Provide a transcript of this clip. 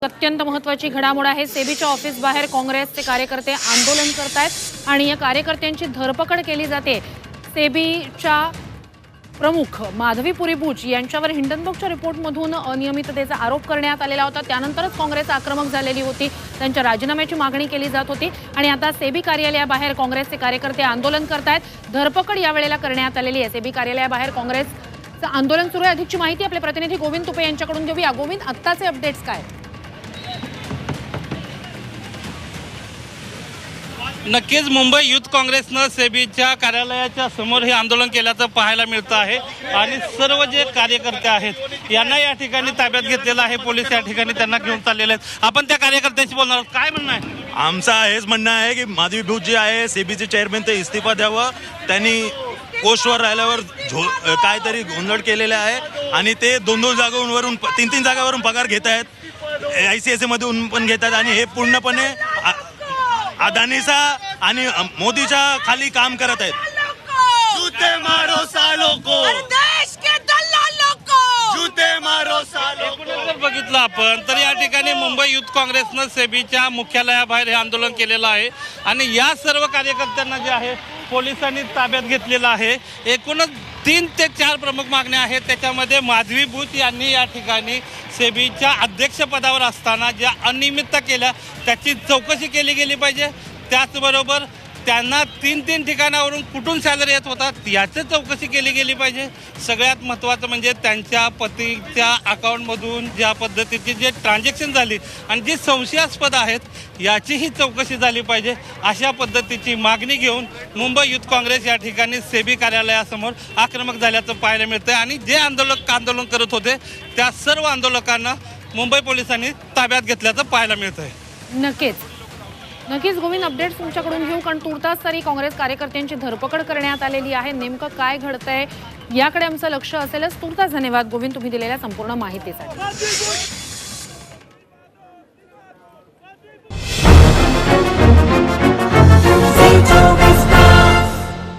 अत्यंत महत्त्वाची घडामोड आहे। सेबीच्या ऑफिस बाहेर काँग्रेसचे कार्यकर्ते आंदोलन करतायत आणि या कार्यकर्त्यांची धरपकड केली जाते। सेबीच्या प्रमुख माधवीपुरी बुच यांच्यावर हिंडनबर्गच्या रिपोर्टमधून अनियमिततेचा आरोप करण्यात आलेला होता। त्यानंतरच काँग्रेस आक्रमक झालेली होती, त्यांच्या राजीनाम्याची मागणी केली जात होती आणि आता सेबी कार्यालयाबाहेर काँग्रेसचे कार्यकर्ते आंदोलन करतायत। धरपकड यावेळेला करण्यात आलेली आहे। सेबी कार्यालयाबाहेर काँग्रेसचं आंदोलन सुरू आहे। अधिकची माहिती आपले प्रतिनिधी गोविंद तुपे यांच्याकडून घेऊया। गोविंद, आत्ताचे अपडेट्स काय? नक्कीच मुंबई युथ काँग्रेसनं सेबीच्या कार्यालयाच्या समोर हे आंदोलन केल्याचं पाहायला मिळतं आहे आणि सर्व जे कार्यकर्ते आहेत यांना या ठिकाणी ताब्यात घेतलेलं आहे। पोलीस या ठिकाणी त्यांना घेऊन चाललेले आहेत। आपण त्या कार्यकर्त्यांशी बोलणार आहोत। काय म्हणणं आहे? आमचं हेच म्हणणं आहे की माधवी बुच जे आहे सेबीचे चेअरमॅन ते इस्तीफा द्यावं। त्यांनी पोस्टवर राहिल्यावर काहीतरी गोंधळ केलेले आहे आणि ते दोन जागांवरून तीन जागावरून पगार घेत आहेत। ICICI मधून पण घेतात आणि हे पूर्णपणे अदानीचा आणि मोदीच्या खाली काम करत आहेत। जूते मारो सालों को, देश के दलालों को जूते मारो सालों को। जर बघितलं आपण तर या ठिकाणी मुंबई युथ काँग्रेसनं सेबीच्या मुख्यालयाबाहेर हे आंदोलन केलेलं आहे आणि या सर्व कार्यकर्त्यांना जे आहे पोलिसांनी ताब्यात घेतलेलं आहे। एकूणच 3 ते 4 प्रमुख मागण्या आहेत। त्याच्यामध्ये माधवी बुच यांनी या ठिकाणी सेबीच्या अध्यक्षपदावर असताना ज्या अनियमितता केल्या त्याची चौकशी केली गेली पाहिजे। त्याचबरोबर त्यांना 3 ठिकाणावरून कुठून सॅलरी येत होता याची चौकशी केली गेली पाहिजे। सगळ्यात महत्त्वाचं म्हणजे त्यांच्या पतीच्या अकाउंटमधून ज्या पद्धतीची जे ट्रान्झॅक्शन झाली आणि जी संशयास्पद आहेत याचीही चौकशी झाली पाहिजे। अशा पद्धतीची मागणी घेऊन मुंबई युथ काँग्रेस या ठिकाणी सेबी कार्यालयासमोर आक्रमक झाल्याचं पाहायला मिळतं आणि जे आंदोलन करत होते त्या सर्व आंदोलकांना मुंबई पोलिसांनी ताब्यात घेतल्याचं पाहायला मिळतं आहे। नक्कीच गोविंद, अपडेट्स तुमच्याकडून घेऊ, कारण तुर्तास तरी काँग्रेस कार्यकर्त्यांची धरपकड करण्यात आलेली आहे। नेमकं काय घडतंय याकडे आमचं लक्ष असेलच। तुर्तास धन्यवाद गोविंद, तुम्ही दिलेल्या संपूर्ण माहितीसाठी।